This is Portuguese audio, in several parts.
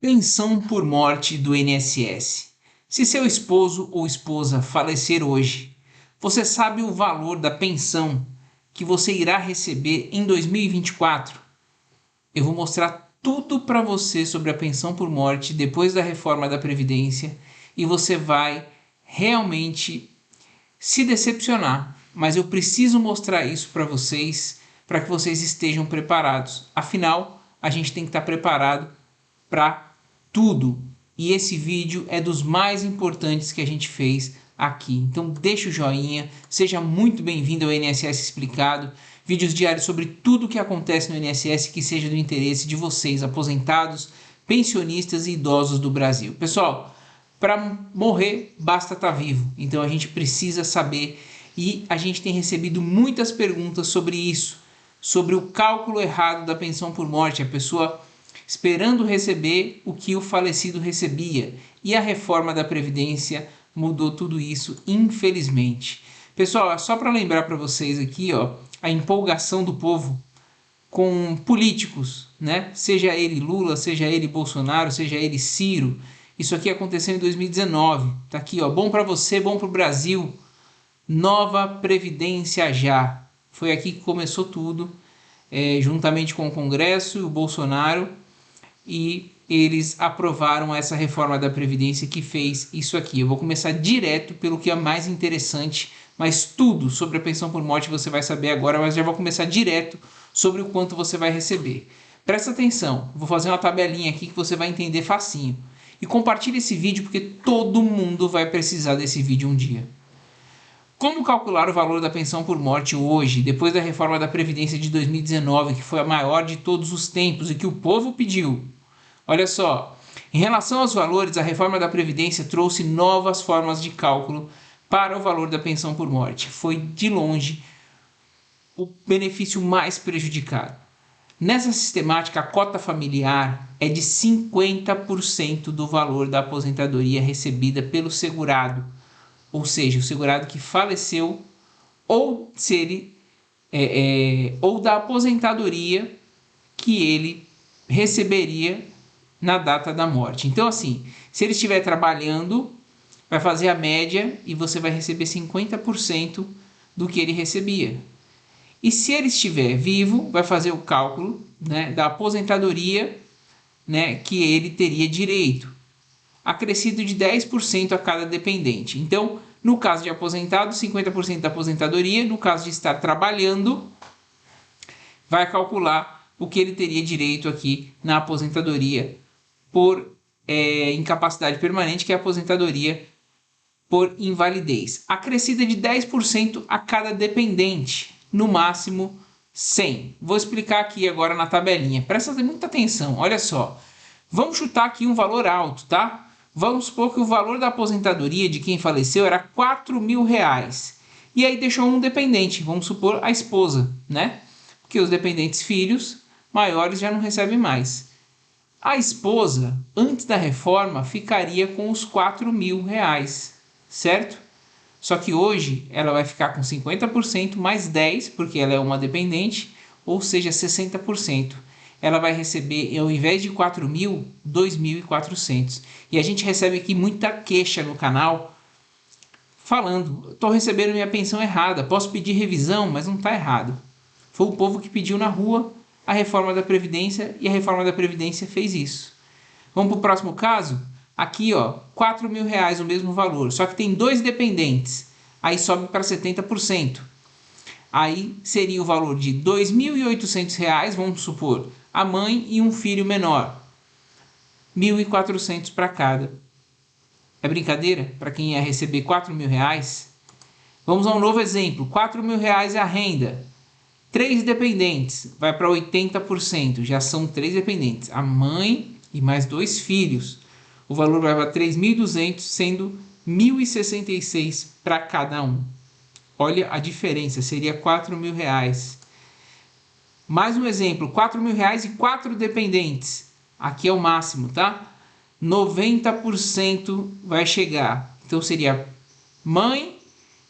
Pensão por morte do INSS. Se seu esposo ou esposa falecer hoje, você sabe o valor da pensão que você irá receber em 2024? Eu vou mostrar tudo para você sobre a pensão por morte depois da reforma da Previdência e você vai realmente se decepcionar. Mas eu preciso mostrar isso para que vocês estejam preparados. Afinal, a gente tem que estar preparado para tudo. E esse vídeo é dos mais importantes que a gente fez aqui. Então deixa o joinha, seja muito bem-vindo ao INSS Explicado. Vídeos diários sobre tudo o que acontece no INSS que seja do interesse de vocês, aposentados, pensionistas e idosos do Brasil. Pessoal, para morrer basta estar vivo. Então a gente precisa saber e a gente tem recebido muitas perguntas sobre isso, sobre o cálculo errado da pensão por morte. A pessoa esperando receber o que o falecido recebia. E a reforma da Previdência mudou tudo isso, infelizmente. Pessoal, é só para lembrar para vocês aqui, a empolgação do povo com políticos, né? Seja ele Lula, seja ele Bolsonaro, seja ele Ciro. Isso aqui aconteceu em 2019. Tá aqui, bom para você, bom para o Brasil. Nova Previdência já. Foi aqui que começou tudo, juntamente com o Congresso e o Bolsonaro, e eles aprovaram essa reforma da Previdência que fez isso aqui. Eu vou começar direto pelo que é mais interessante, mas tudo sobre a pensão por morte você vai saber agora, mas já vou começar direto sobre o quanto você vai receber. Presta atenção, vou fazer uma tabelinha aqui que você vai entender facinho. E compartilhe esse vídeo porque todo mundo vai precisar desse vídeo um dia. Como calcular o valor da pensão por morte hoje, depois da reforma da Previdência de 2019, que foi a maior de todos os tempos e que o povo pediu? Olha só, em relação aos valores, a reforma da Previdência trouxe novas formas de cálculo para o valor da pensão por morte. Foi, de longe, o benefício mais prejudicado. Nessa sistemática, a cota familiar é de 50% do valor da aposentadoria recebida pelo segurado, ou seja, o segurado que faleceu, ou se ele ou da aposentadoria que ele receberia na data da morte. Então, assim, se ele estiver trabalhando, vai fazer a média e você vai receber 50% do que ele recebia. E se ele estiver vivo, vai fazer o cálculo, né, da aposentadoria, né, que ele teria direito, acrescido de 10% a cada dependente. Então, no caso de aposentado, 50% da aposentadoria. No caso de estar trabalhando, vai calcular o que ele teria direito aqui na aposentadoria por incapacidade permanente, que é a aposentadoria por invalidez, acrescida de 10% a cada dependente, no máximo 100. Vou explicar aqui agora na tabelinha, presta muita atenção, olha só. Vamos chutar aqui um valor alto, tá? Vamos supor que o valor da aposentadoria de quem faleceu era R$4.000. E aí deixou um dependente, vamos supor a esposa, né? Porque os dependentes filhos maiores já não recebem mais. A esposa, antes da reforma, ficaria com os R$4.000, certo? Só que hoje ela vai ficar com 50% mais 10%, porque ela é uma dependente, ou seja, 60%. Ela vai receber, ao invés de 4.000, 2.400. E a gente recebe aqui muita queixa no canal, falando, estou recebendo minha pensão errada, posso pedir revisão, mas não está errado. Foi o povo que pediu na rua a reforma da Previdência e a reforma da Previdência fez isso. Vamos para o próximo caso? Aqui, R$4.000 o mesmo valor, só que tem 2 dependentes, aí sobe para 70%. Aí seria o valor de R$2.800, vamos supor, a mãe e um filho menor. 1.400 para cada. É brincadeira? Para quem ia receber R$4.000? Vamos a um novo exemplo. R$4.000 é a renda. 3 dependentes, vai para 80%. Já são 3 dependentes. A mãe e mais 2 filhos. O valor vai para 3.200, sendo 1.066 para cada um. Olha a diferença, seria R$4.000. Mais um exemplo, R$4.000 e 4 dependentes. Aqui é o máximo, tá? 90% vai chegar. Então seria mãe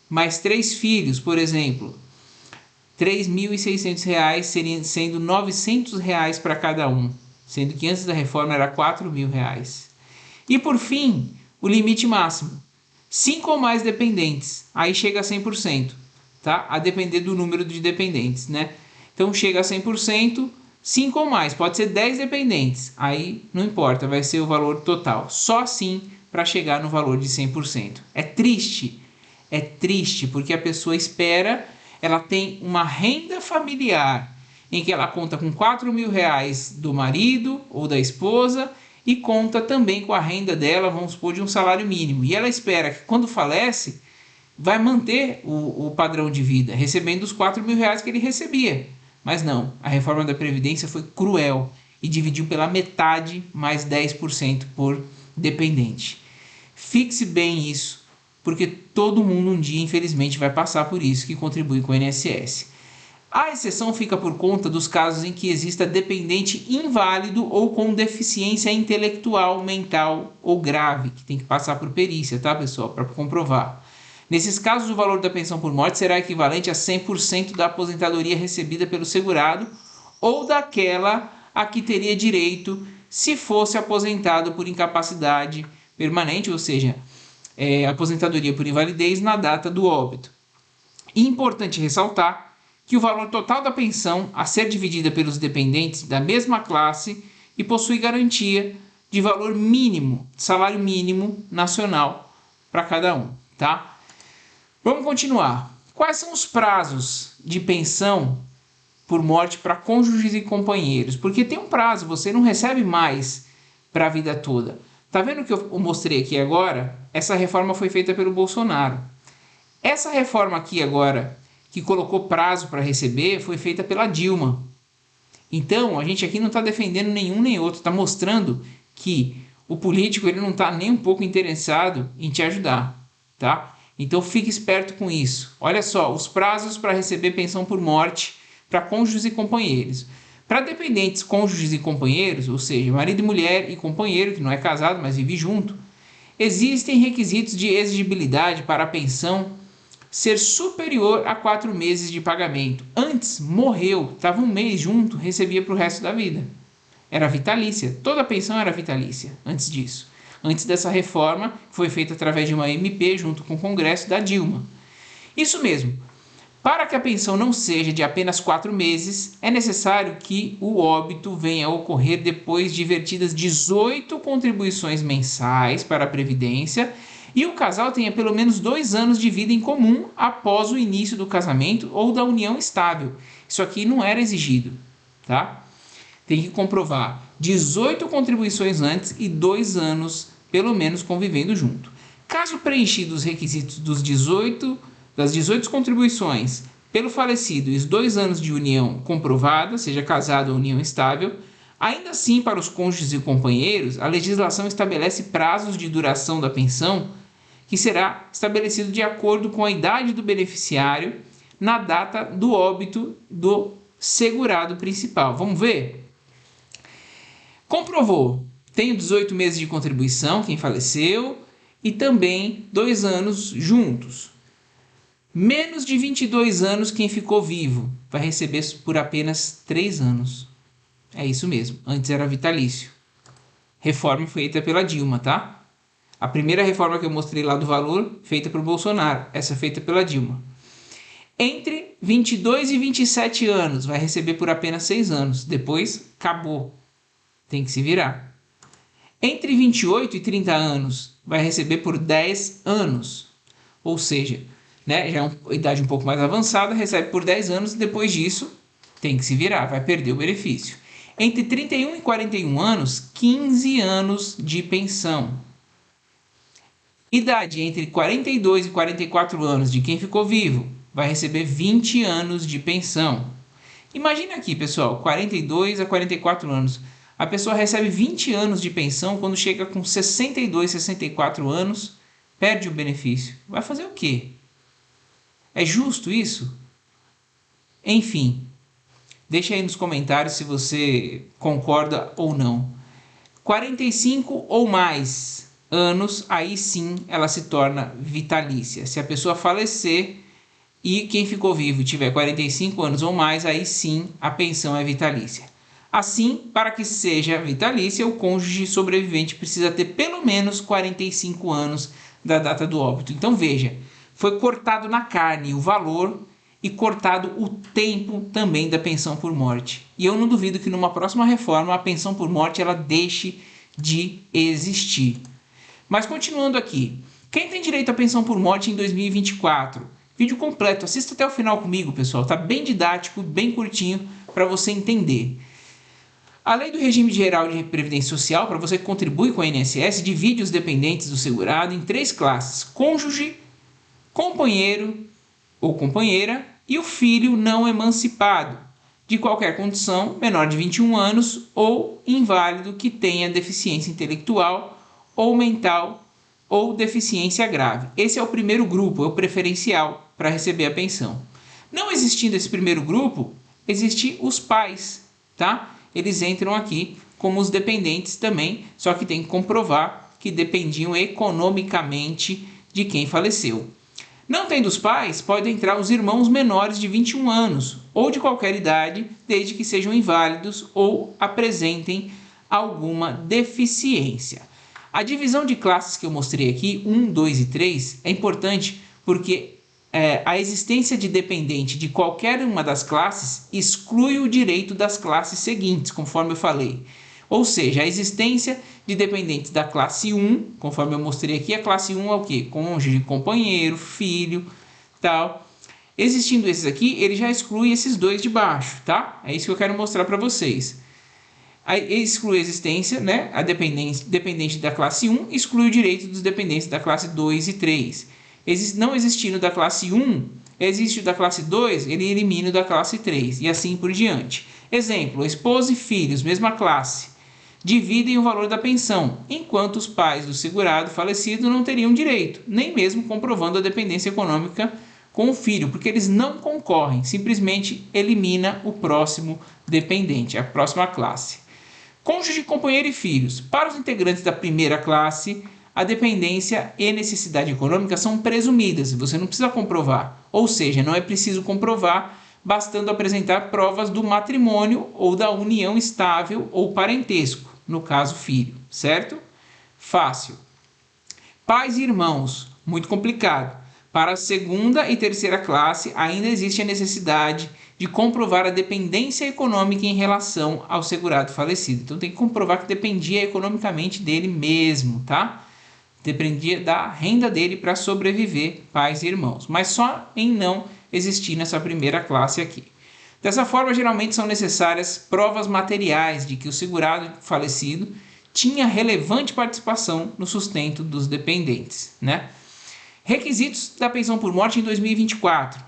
mais 3 filhos, por exemplo. R$3.600 sendo R$900 para cada um. sendo que antes da reforma era R$ 4.000. E por fim, o limite máximo, 5 ou mais dependentes, aí chega a 100%, tá? A depender do número de dependentes, né? Então chega a 100%, 5 ou mais, pode ser 10 dependentes, aí não importa, vai ser o valor total, só assim para chegar no valor de 100%. É triste porque a pessoa espera, ela tem uma renda familiar em que ela conta com R$ 4.000 do marido ou da esposa e conta também com a renda dela, vamos supor, de um salário mínimo. E ela espera que quando falece, vai manter o padrão de vida, recebendo os R$ 4.000 que ele recebia. Mas não, a reforma da Previdência foi cruel e dividiu pela metade mais 10% por dependente. Fixe bem isso, porque todo mundo um dia, infelizmente, vai passar por isso que contribui com o INSS. A exceção fica por conta dos casos em que exista dependente inválido ou com deficiência intelectual, mental ou grave, que tem que passar por perícia, tá, pessoal, para comprovar. Nesses casos, o valor da pensão por morte será equivalente a 100% da aposentadoria recebida pelo segurado ou daquela a que teria direito se fosse aposentado por incapacidade permanente, ou seja, aposentadoria por invalidez na data do óbito. Importante ressaltar que o valor total da pensão a ser dividida pelos dependentes da mesma classe e possui garantia de valor mínimo, salário mínimo nacional para cada um, tá? Vamos continuar. Quais são os prazos de pensão por morte para cônjuges e companheiros? Porque tem um prazo, você não recebe mais para a vida toda. Tá vendo o que eu mostrei aqui agora? Essa reforma foi feita pelo Bolsonaro. Essa reforma aqui agora, que colocou prazo para receber, foi feita pela Dilma. Então, a gente aqui não está defendendo nenhum nem outro, está mostrando que o político ele não está nem um pouco interessado em te ajudar, tá? Então fique esperto com isso. Olha só, os prazos para receber pensão por morte para cônjuges e companheiros. Para dependentes, cônjuges e companheiros, ou seja, marido e mulher e companheiro, que não é casado, mas vive junto, existem requisitos de exigibilidade para a pensão ser superior a 4 meses de pagamento. Antes, morreu, estava um mês junto, recebia para o resto da vida. Era vitalícia, toda a pensão era vitalícia antes disso. Antes dessa reforma, foi feita através de uma MP junto com o Congresso da Dilma. Isso mesmo, para que a pensão não seja de apenas 4 meses, é necessário que o óbito venha a ocorrer depois de vertidas 18 contribuições mensais para a Previdência e o casal tenha pelo menos 2 anos de vida em comum após o início do casamento ou da união estável. Isso aqui não era exigido, tá? Tem que comprovar 18 contribuições antes e 2 anos, pelo menos, convivendo junto. Caso preenchidos os requisitos das 18 contribuições pelo falecido e os 2 anos de união comprovada, seja casado ou união estável, ainda assim, para os cônjuges e companheiros, a legislação estabelece prazos de duração da pensão que será estabelecido de acordo com a idade do beneficiário na data do óbito do segurado principal. Vamos ver? Comprovou, tenho 18 meses de contribuição, quem faleceu, e também 2 anos juntos. Menos de 22 anos quem ficou vivo, vai receber por apenas 3 anos. É isso mesmo, antes era vitalício. Reforma feita pela Dilma, tá? A primeira reforma que eu mostrei lá do valor, feita pelo Bolsonaro, essa feita pela Dilma. Entre 22 e 27 anos, vai receber por apenas 6 anos. Depois, acabou. Tem que se virar. Entre 28 e 30 anos, vai receber por 10 anos. Ou seja, né, já é uma idade um pouco mais avançada, recebe por 10 anos e depois disso tem que se virar, vai perder o benefício. Entre 31 e 41 anos, 15 anos de pensão. Idade entre 42 e 44 anos de quem ficou vivo, vai receber 20 anos de pensão. Imagina aqui, pessoal, 42 a 44 anos. A pessoa recebe 20 anos de pensão, quando chega com 62, 64 anos, perde o benefício. Vai fazer o quê? É justo isso? Enfim, deixa aí nos comentários se você concorda ou não. 45 ou mais anos, aí sim ela se torna vitalícia. Se a pessoa falecer e quem ficou vivo tiver 45 anos ou mais, aí sim a pensão é vitalícia. Assim, para que seja vitalícia, o cônjuge sobrevivente precisa ter pelo menos 45 anos da data do óbito. Então veja, foi cortado na carne o valor e cortado o tempo também da pensão por morte. E eu não duvido que numa próxima reforma a pensão por morte ela deixe de existir. Mas continuando aqui, quem tem direito à pensão por morte em 2024? Vídeo completo, assista até o final comigo, pessoal. Tá bem didático, bem curtinho para você entender. A Lei do Regime Geral de Previdência Social, para você que contribui com a INSS, divide os dependentes do segurado em 3 classes: cônjuge, companheiro ou companheira e o filho não emancipado, de qualquer condição, menor de 21 anos ou inválido que tenha deficiência intelectual ou mental ou deficiência grave. Esse é o primeiro grupo, é o preferencial para receber a pensão. Não existindo esse primeiro grupo, existem os pais, tá? Eles entram aqui como os dependentes também, só que tem que comprovar que dependiam economicamente de quem faleceu. Não tendo os pais, podem entrar os irmãos menores de 21 anos ou de qualquer idade, desde que sejam inválidos ou apresentem alguma deficiência. A divisão de classes que eu mostrei aqui, 1, 2 e 3, é importante porque a existência de dependente de qualquer uma das classes exclui o direito das classes seguintes, conforme eu falei. Ou seja, a existência de dependentes da classe 1, conforme eu mostrei aqui, a classe 1 é o quê? Cônjuge, companheiro, filho, tal. Existindo esses aqui, ele já exclui esses dois de baixo, tá? É isso que eu quero mostrar para vocês. Ele exclui a existência, né? A dependente da classe 1 exclui o direito dos dependentes da classe 2 e 3. Não existindo da classe 1, existe o da classe 2, ele elimina o da classe 3 e assim por diante. Exemplo, esposa e filhos, mesma classe, dividem o valor da pensão, enquanto os pais do segurado falecido não teriam direito, nem mesmo comprovando a dependência econômica com o filho, porque eles não concorrem, simplesmente elimina o próximo dependente, a próxima classe. Cônjuge, companheiro e filhos. Para os integrantes da primeira classe, a dependência e necessidade econômica são presumidas, você não precisa comprovar. Ou seja, não é preciso comprovar, bastando apresentar provas do matrimônio ou da união estável ou parentesco, no caso filho, certo? Fácil. Pais e irmãos, muito complicado. Para a segunda e terceira classe, ainda existe a necessidade de comprovar a dependência econômica em relação ao segurado falecido. Então tem que comprovar que dependia economicamente dele mesmo, tá? Dependia da renda dele para sobreviver, pais e irmãos, mas só em não existir nessa primeira classe aqui. Dessa forma, geralmente são necessárias provas materiais de que o segurado falecido tinha relevante participação no sustento dos dependentes, né? Requisitos da pensão por morte em 2024.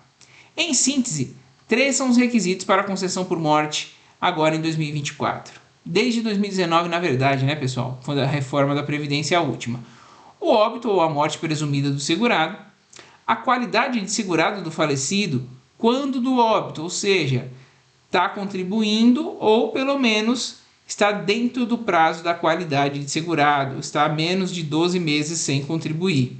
Em síntese, 3 são os requisitos para a concessão por morte agora em 2024. Desde 2019, na verdade, né, pessoal? Foi a reforma da Previdência a última. O óbito ou a morte presumida do segurado, a qualidade de segurado do falecido quando do óbito, ou seja, está contribuindo ou pelo menos está dentro do prazo da qualidade de segurado, está a menos de 12 meses sem contribuir.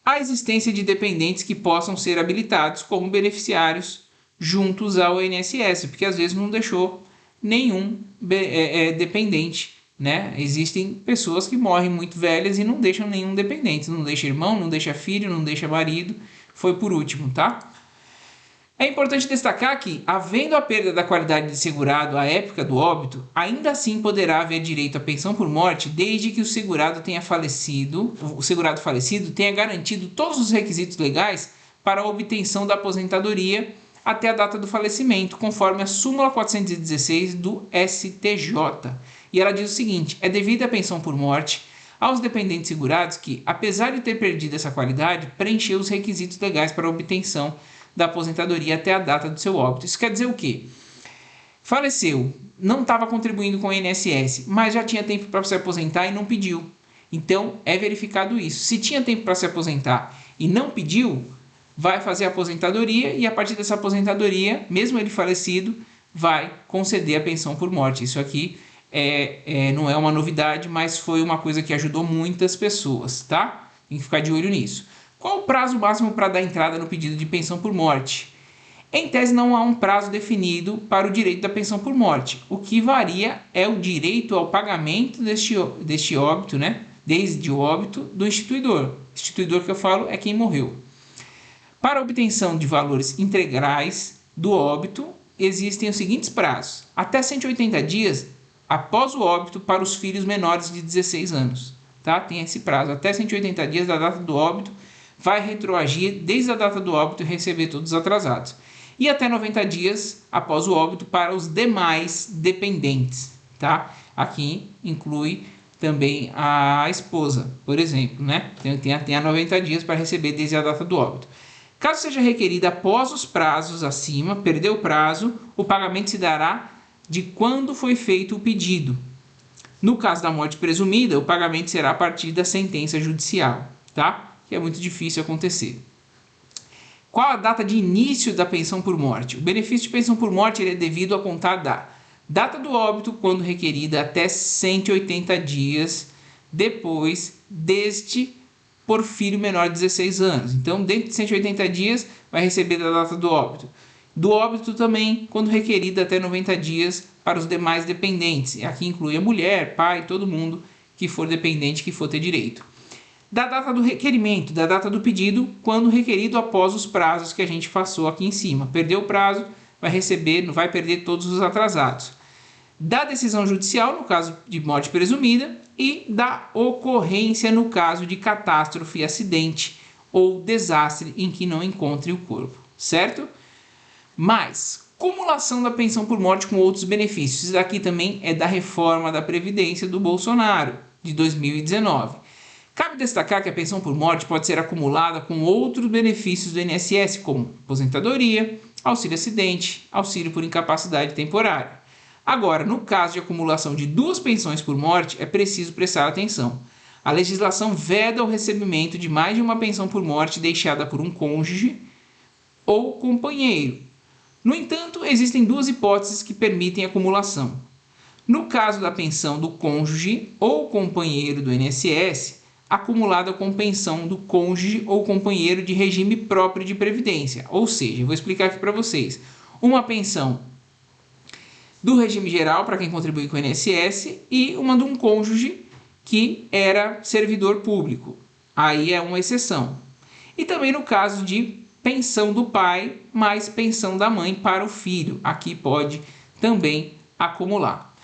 A existência de dependentes que possam ser habilitados como beneficiários juntos ao INSS, porque às vezes não deixou nenhum dependente, né? Existem pessoas que morrem muito velhas e não deixam nenhum dependente, não deixa irmão, não deixa filho, não deixa marido, foi por último, tá? É importante destacar que, havendo a perda da qualidade de segurado à época do óbito, ainda assim poderá haver direito à pensão por morte desde que o segurado falecido tenha garantido todos os requisitos legais para a obtenção da aposentadoria até a data do falecimento, conforme a súmula 416 do STJ. E ela diz o seguinte: é devida a pensão por morte aos dependentes segurados que, apesar de ter perdido essa qualidade, preencheu os requisitos legais para a obtenção da aposentadoria até a data do seu óbito. Isso quer dizer o quê? Faleceu, não estava contribuindo com o INSS, mas já tinha tempo para se aposentar e não pediu. Então, é verificado isso. Se tinha tempo para se aposentar e não pediu, vai fazer a aposentadoria e a partir dessa aposentadoria, mesmo ele falecido, vai conceder a pensão por morte. Isso aqui não é uma novidade, mas foi uma coisa que ajudou muitas pessoas, tá? Tem que ficar de olho nisso. Qual o prazo máximo para dar entrada no pedido de pensão por morte? Em tese, não há um prazo definido para o direito da pensão por morte. O que varia é o direito ao pagamento deste óbito, né? Desde o óbito do instituidor. Instituidor que eu falo é quem morreu. Para a obtenção de valores integrais do óbito, existem os seguintes prazos: até 180 dias após o óbito para os filhos menores de 16 anos. Tá? Tem esse prazo, até 180 dias da data do óbito, vai retroagir desde a data do óbito e receber todos os atrasados. E até 90 dias após o óbito para os demais dependentes. Tá? Aqui inclui também a esposa, por exemplo. Né? Tem a 90 dias para receber desde a data do óbito. Caso seja requerida após os prazos acima, perdeu o prazo, o pagamento se dará de quando foi feito o pedido. No caso da morte presumida, o pagamento será a partir da sentença judicial, tá? Que é muito difícil acontecer. Qual a data de início da pensão por morte? O benefício de pensão por morte ele é devido a contar da data do óbito, quando requerida, até 180 dias depois deste por filho menor de 16 anos. Então, dentro de 180 dias, vai receber da data do óbito. Do óbito também, quando requerida, até 90 dias para os demais dependentes. Aqui inclui a mulher, pai, todo mundo que for dependente, que for ter direito. Da data do requerimento, da data do pedido, quando requerido após os prazos que a gente passou aqui em cima. Perdeu o prazo, vai receber, não vai perder todos os atrasados. Da decisão judicial, no caso de morte presumida, e da ocorrência no caso de catástrofe, acidente ou desastre em que não encontre o corpo, certo? Mas, cumulação da pensão por morte com outros benefícios. Isso daqui também é da reforma da Previdência do Bolsonaro, de 2019. Cabe destacar que a pensão por morte pode ser acumulada com outros benefícios do INSS, como aposentadoria, auxílio acidente, auxílio por incapacidade temporária. Agora, no caso de acumulação de duas pensões por morte, é preciso prestar atenção. A legislação veda o recebimento de mais de uma pensão por morte deixada por um cônjuge ou companheiro. No entanto, existem duas hipóteses que permitem acumulação. No caso da pensão do cônjuge ou companheiro do INSS, acumulada com pensão do cônjuge ou companheiro de regime próprio de previdência. Ou seja, eu vou explicar aqui para vocês. Uma pensão do regime geral para quem contribui com o INSS e uma de um cônjuge que era servidor público. Aí é uma exceção. E também no caso de pensão do pai mais pensão da mãe para o filho. Aqui pode também acumular.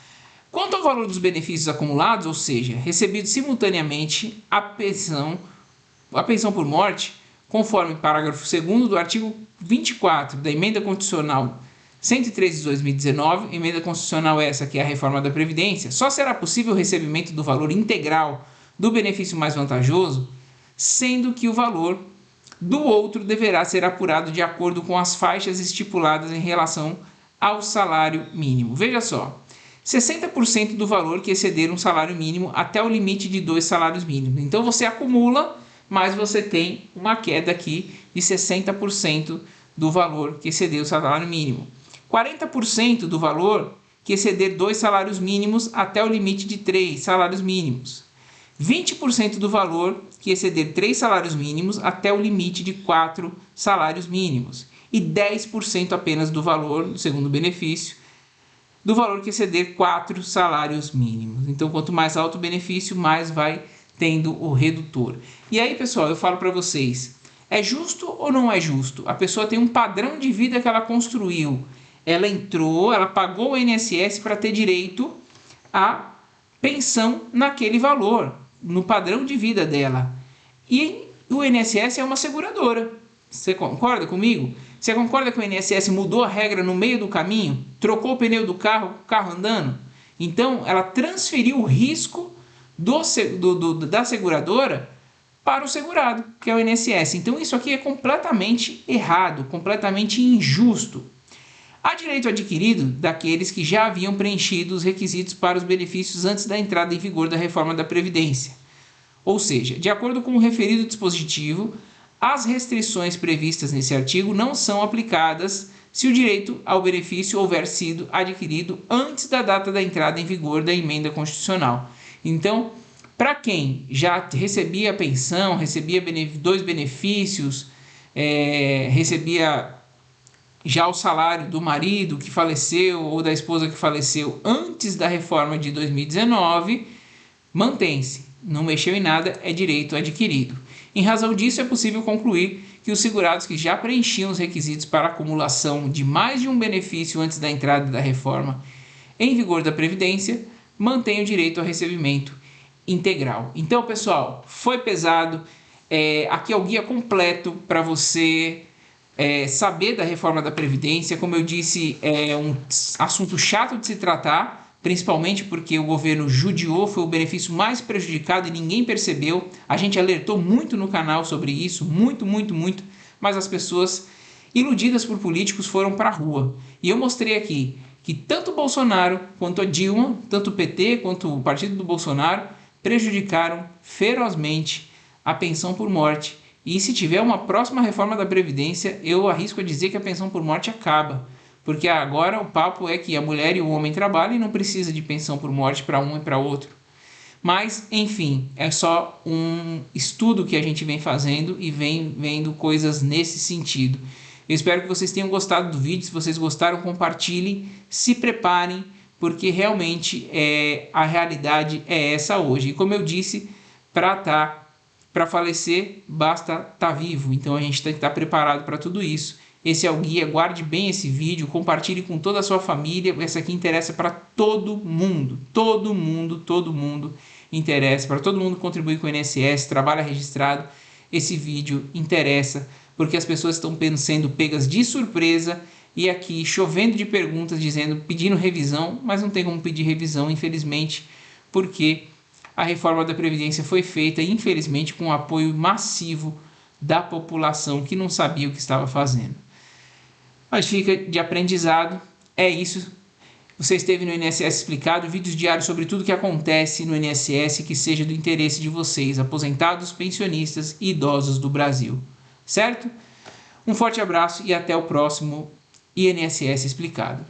Quanto ao valor dos benefícios acumulados, ou seja, recebidos simultaneamente a pensão por morte, conforme parágrafo 2º do artigo 24 da Emenda Constitucional 103 de 2019, emenda constitucional essa que é a reforma da Previdência, só será possível o recebimento do valor integral do benefício mais vantajoso, sendo que o valor do outro deverá ser apurado de acordo com as faixas estipuladas em relação ao salário mínimo. Veja só, 60% do valor que exceder um salário mínimo até o limite de 2 salários mínimos. Então você acumula, mas você tem uma queda aqui de 60% do valor que exceder o salário mínimo. 40% do valor que exceder 2 salários mínimos até o limite de 3 salários mínimos. 20% do valor que exceder 3 salários mínimos até o limite de 4 salários mínimos. E 10% apenas do valor, do segundo benefício, do valor que exceder 4 salários mínimos. Então, quanto mais alto o benefício, mais vai tendo o redutor. E aí, pessoal, eu falo para vocês, é justo ou não é justo? A pessoa tem um padrão de vida que ela construiu. Ela entrou, ela pagou o INSS para ter direito à pensão naquele valor, no padrão de vida dela. E o INSS é uma seguradora. Você concorda comigo? Você concorda que o INSS mudou a regra no meio do caminho? Trocou o pneu do carro, o carro andando? Então, ela transferiu o risco da seguradora para o segurado, que é o INSS. Então, isso aqui é completamente errado, completamente injusto. Há direito adquirido daqueles que já haviam preenchido os requisitos para os benefícios antes da entrada em vigor da reforma da Previdência. Ou seja, de acordo com o referido dispositivo, as restrições previstas nesse artigo não são aplicadas se o direito ao benefício houver sido adquirido antes da data da entrada em vigor da emenda constitucional. Então, para quem já recebia pensão, recebia dois benefícios, recebia Já o salário do marido que faleceu ou da esposa que faleceu antes da reforma de 2019 mantém-se, não mexeu em nada, é direito adquirido. Em razão disso, é possível concluir que os segurados que já preenchiam os requisitos para acumulação de mais de um benefício antes da entrada da reforma em vigor da Previdência mantêm o direito ao recebimento integral. Então, pessoal, foi pesado. Aqui é o guia completo para você saber da reforma da Previdência. Como eu disse, é um assunto chato de se tratar, principalmente porque o governo judiou, foi o benefício mais prejudicado e ninguém percebeu. A gente alertou muito no canal sobre isso, muito, mas as pessoas iludidas por políticos foram para a rua. E eu mostrei aqui que tanto o Bolsonaro quanto a Dilma, tanto o PT quanto o partido do Bolsonaro, prejudicaram ferozmente a pensão por morte. E se tiver uma próxima reforma da Previdência, eu arrisco a dizer que a pensão por morte acaba. Porque agora o papo é que a mulher e o homem trabalham e não precisa de pensão por morte para um e para outro. Mas, enfim, é só um estudo que a gente vem fazendo e vem vendo coisas nesse sentido. Eu espero que vocês tenham gostado do vídeo. Se vocês gostaram, compartilhem, se preparem, porque realmente a realidade é essa hoje. E como eu disse, para falecer, basta estar vivo. Então a gente tem que estar preparado para tudo isso. Esse é o guia, guarde bem esse vídeo, compartilhe com toda a sua família. Essa aqui interessa para todo mundo interessa, para todo mundo contribuir com o INSS, trabalha registrado. Esse vídeo interessa, porque as pessoas estão sendo pegas de surpresa e aqui chovendo de perguntas, pedindo revisão, mas não tem como pedir revisão, infelizmente, porque a reforma da Previdência foi feita, infelizmente, com o apoio massivo da população que não sabia o que estava fazendo. Mas fica de aprendizado, é isso. Você esteve no INSS Explicado, vídeos diários sobre tudo que acontece no INSS que seja do interesse de vocês, aposentados, pensionistas e idosos do Brasil. Certo? Um forte abraço e até o próximo INSS Explicado.